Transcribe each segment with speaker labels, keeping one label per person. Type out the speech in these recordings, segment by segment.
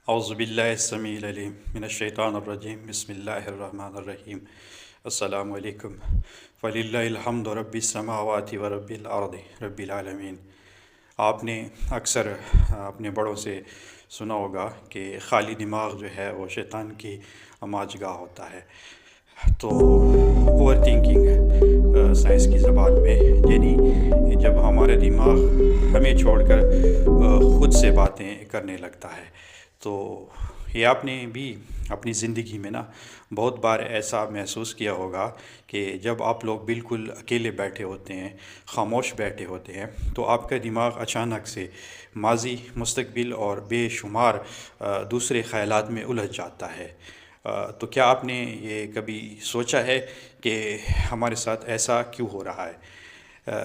Speaker 1: اعوذ باللہ السمیع العلیم من الشیطان الرجیم بسم اللہ الرحمن الرحیم السلام علیکم فللہ الحمد رب السماوات و رب الارض رب العالمین۔ آپ نے اکثر اپنے بڑوں سے سنا ہوگا کہ خالی دماغ جو ہے وہ شیطان کی ماچ گاہ ہوتا ہے۔ تو اوور تھنکنگ سائنس کی زبان میں یعنی جب ہمارا دماغ ہمیں چھوڑ کر خود سے باتیں کرنے لگتا ہے، تو یہ آپ نے بھی اپنی زندگی میں بہت بار ایسا محسوس کیا ہوگا کہ جب آپ لوگ بالکل اکیلے بیٹھے ہوتے ہیں، خاموش بیٹھے ہوتے ہیں، تو آپ کا دماغ اچانک سے ماضی، مستقبل اور بے شمار دوسرے خیالات میں الجھ جاتا ہے۔ تو کیا آپ نے یہ کبھی سوچا ہے کہ ہمارے ساتھ ایسا کیوں ہو رہا ہے؟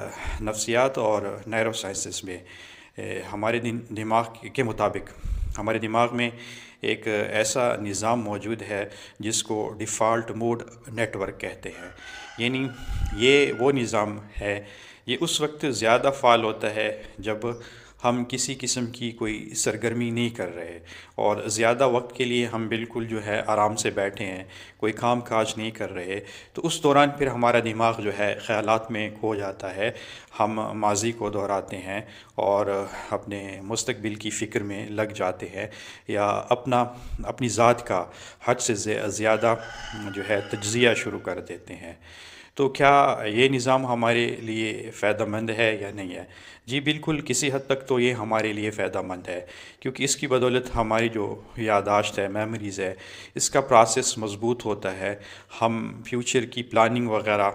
Speaker 1: نفسیات اور نیورو سائنسز میں ہمارے دماغ کے مطابق ہمارے دماغ میں ایک ایسا نظام موجود ہے جس کو ڈیفالٹ موڈ نیٹ ورک کہتے ہیں۔ یعنی یہ وہ نظام ہے، یہ اس وقت زیادہ فعال ہوتا ہے جب ہم کسی قسم کی کوئی سرگرمی نہیں کر رہے اور زیادہ وقت کے لیے ہم بالکل آرام سے بیٹھے ہیں، کوئی کام کاج نہیں کر رہے۔ تو اس دوران پھر ہمارا دماغ خیالات میں کھو جاتا ہے، ہم ماضی کو دہراتے ہیں اور اپنے مستقبل کی فکر میں لگ جاتے ہیں، یا اپنی ذات کا حد سے زیادہ تجزیہ شروع کر دیتے ہیں۔ تو کیا یہ نظام ہمارے لیے فائدہ مند ہے یا نہیں ہے؟ جی بالکل، کسی حد تک تو یہ ہمارے لیے فائدہ مند ہے، کیونکہ اس کی بدولت ہماری جو یادداشت ہے، میموریز ہے، اس کا پروسیس مضبوط ہوتا ہے۔ ہم فیوچر کی پلاننگ وغیرہ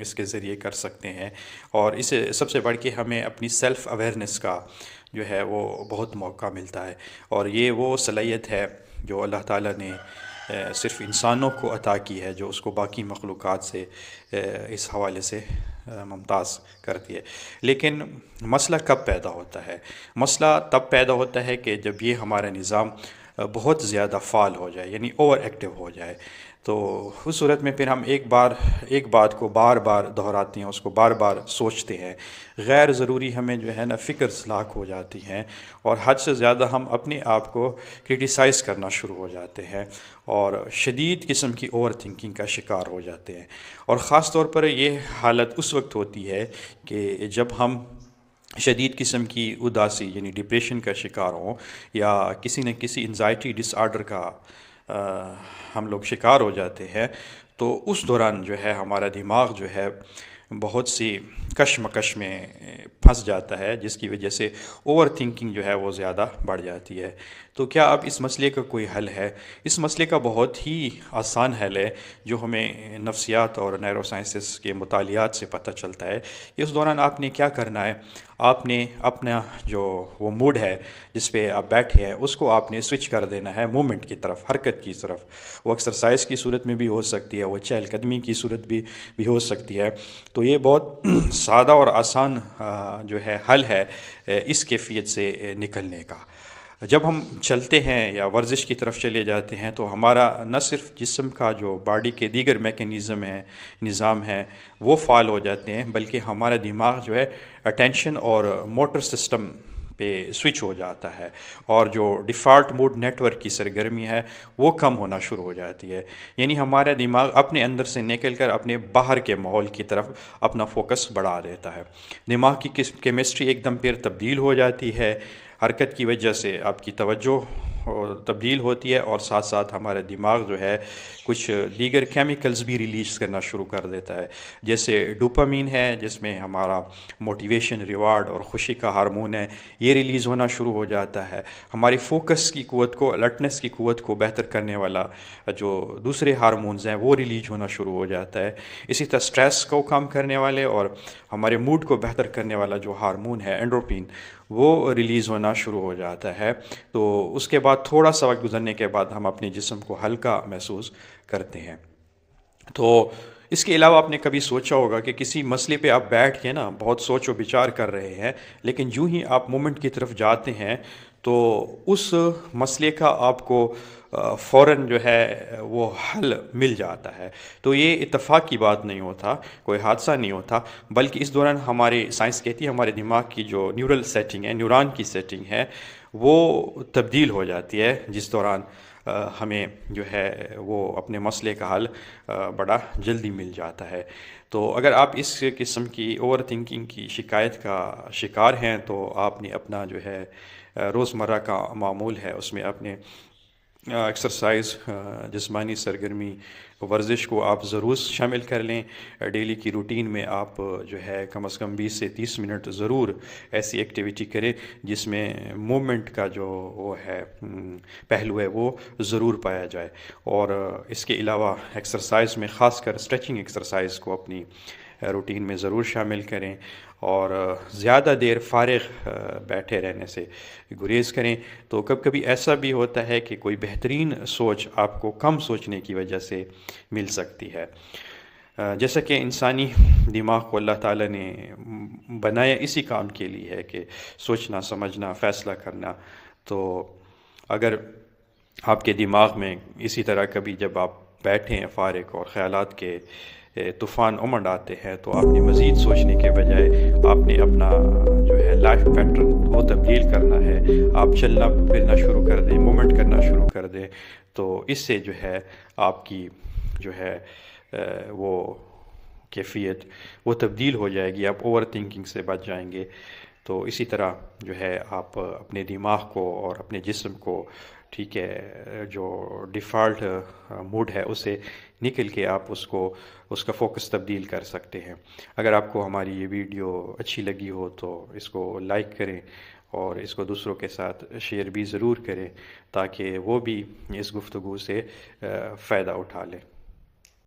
Speaker 1: اس کے ذریعے کر سکتے ہیں، اور اسے سب سے بڑھ کے ہمیں اپنی سیلف اویئرنیس کا وہ بہت موقع ملتا ہے۔ اور یہ وہ صلاحیت ہے جو اللہ تعالیٰ نے صرف انسانوں کو عطا کی ہے، جو اس کو باقی مخلوقات سے اس حوالے سے ممتاز کرتی ہے۔ لیکن مسئلہ کب پیدا ہوتا ہے؟ مسئلہ تب پیدا ہوتا ہے کہ جب یہ ہمارا نظام بہت زیادہ فعال ہو جائے، یعنی اوور ایکٹیو ہو جائے۔ تو اس صورت میں پھر ہم ایک بات کو بار بار دہراتے ہیں، اس کو بار بار سوچتے ہیں، غیر ضروری ہمیں فکر لاحق ہو جاتی ہیں، اور حد سے زیادہ ہم اپنے آپ کو کرٹیسائز کرنا شروع ہو جاتے ہیں اور شدید قسم کی اوور تھنکنگ کا شکار ہو جاتے ہیں۔ اور خاص طور پر یہ حالت اس وقت ہوتی ہے کہ جب ہم شدید قسم کی اداسی یعنی ڈپریشن کا شکار ہوں، یا کسی نہ کسی انزائٹی ڈس آرڈر کا ہم لوگ شکار ہو جاتے ہیں۔ تو اس دوران ہمارا دماغ بہت سی کشمکش میں پھنس جاتا ہے، جس کی وجہ سے اوور تھنکنگ وہ زیادہ بڑھ جاتی ہے۔ تو کیا اب اس مسئلے کا کوئی حل ہے؟ اس مسئلے کا بہت ہی آسان حل ہے، جو ہمیں نفسیات اور نیورو سائنسز کے مطالعات سے پتہ چلتا ہے کہ اس دوران آپ نے کیا کرنا ہے۔ آپ نے اپنا وہ موڈ ہے جس پہ آپ بیٹھے ہیں، اس کو آپ نے سوئچ کر دینا ہے مومنٹ کی طرف، حرکت کی طرف۔ وہ ایکسرسائز کی صورت میں بھی ہو سکتی ہے، وہ چہل قدمی کی صورت بھی ہو سکتی ہے۔ تو یہ بہت سادہ اور آسان حل ہے اس کیفیت سے نکلنے کا۔ جب ہم چلتے ہیں یا ورزش کی طرف چلے جاتے ہیں، تو ہمارا نہ صرف جسم کا باڈی کے دیگر میکینزم ہے، نظام ہے، وہ فعال ہو جاتے ہیں، بلکہ ہمارا دماغ اٹینشن اور موٹر سسٹم پہ سوئچ ہو جاتا ہے، اور جو ڈیفالٹ موڈ نیٹ ورک کی سرگرمی ہے وہ کم ہونا شروع ہو جاتی ہے۔ یعنی ہمارا دماغ اپنے اندر سے نکل کر اپنے باہر کے ماحول کی طرف اپنا فوکس بڑھا دیتا ہے۔ دماغ کی کیمسٹری ایک دم پھر تبدیل ہو جاتی ہے، حرکت کی وجہ سے آپ کی توجہ تبدیل ہوتی ہے، اور ساتھ ساتھ ہمارا دماغ کچھ دیگر کیمیکلز بھی ریلیز کرنا شروع کر دیتا ہے، جیسے ڈوپامین ہے، جس میں ہمارا موٹیویشن، ریوارڈ اور خوشی کا ہارمون ہے، یہ ریلیز ہونا شروع ہو جاتا ہے۔ ہماری فوکس کی قوت کو، الرٹنس کی قوت کو بہتر کرنے والا جو دوسرے ہارمونز ہیں وہ ریلیز ہونا شروع ہو جاتا ہے۔ اسی طرح سٹریس کو کم کرنے والے اور ہمارے موڈ کو بہتر کرنے والا جو ہارمون ہے اینڈروپین، وہ ریلیز ہونا شروع ہو جاتا ہے۔ تو اس کے بعد تھوڑا سا وقت گزرنے کے بعد ہم اپنے جسم کو ہلکا محسوس کرتے ہیں۔ تو اس کے علاوہ آپ نے کبھی سوچا ہوگا کہ کسی مسئلے پہ آپ بیٹھ کے بہت سوچ و بچار کر رہے ہیں، لیکن جو ہی آپ مومنٹ کی طرف جاتے ہیں تو اس مسئلے کا آپ کو فوراً وہ حل مل جاتا ہے۔ تو یہ اتفاق کی بات نہیں ہوتا، کوئی حادثہ نہیں ہوتا، بلکہ اس دوران ہمارے سائنس کہتی ہے ہمارے دماغ کی جو نیورل سیٹنگ ہے، نیوران کی سیٹنگ ہے، وہ تبدیل ہو جاتی ہے، جس دوران ہمیں جو ہے وہ اپنے مسئلے کا حل بڑا جلدی مل جاتا ہے۔ تو اگر آپ اس قسم کی اوور تھنکنگ کی شکایت کا شکار ہیں تو آپ نے اپنا جو ہے روزمرہ کا معمول ہے اس میں اپنے ایکسرسائز، جسمانی سرگرمی، ورزش کو آپ ضرور شامل کر لیں۔ ڈیلی کی روٹین میں آپ جو ہے کم از کم 20 سے 30 منٹ ضرور ایسی ایکٹیویٹی کریں جس میں موومنٹ کا جو وہ ہے پہلو ہے وہ ضرور پایا جائے۔ اور اس کے علاوہ ایکسرسائز میں خاص کر اسٹریچنگ ایکسرسائز کو اپنی روٹین میں ضرور شامل کریں، اور زیادہ دیر فارغ بیٹھے رہنے سے گریز کریں۔ تو کبھی کبھی ایسا بھی ہوتا ہے کہ کوئی بہترین سوچ آپ کو کم سوچنے کی وجہ سے مل سکتی ہے۔ جیسا کہ انسانی دماغ کو اللہ تعالیٰ نے بنایا اسی کام کے لیے ہے کہ سوچنا، سمجھنا، فیصلہ کرنا۔ تو اگر آپ کے دماغ میں اسی طرح کبھی جب آپ بیٹھے ہیں فارغ اور خیالات کے طوفان امنڈ آتے ہیں تو آپ نے مزید سوچنے کے بجائے آپ نے اپنا جو ہے لائف پیٹرن وہ تبدیل کرنا ہے۔ آپ چلنا پھرنا شروع کر دیں، موومنٹ کرنا شروع کر دیں، تو اس سے جو ہے آپ کی جو ہے وہ کیفیت وہ تبدیل ہو جائے گی، آپ اوور تھنکنگ سے بچ جائیں گے۔ تو اسی طرح جو ہے آپ اپنے دماغ کو اور اپنے جسم کو ٹھیک ہے جو ڈیفالٹ موڈ ہے اسے نکل کے آپ اس کا فوکس تبدیل کر سکتے ہیں۔ اگر آپ کو ہماری یہ ویڈیو اچھی لگی ہو تو اس کو لائک کریں اور اس کو دوسروں کے ساتھ شیئر بھی ضرور کریں تاکہ وہ بھی اس گفتگو سے فائدہ اٹھا لیں۔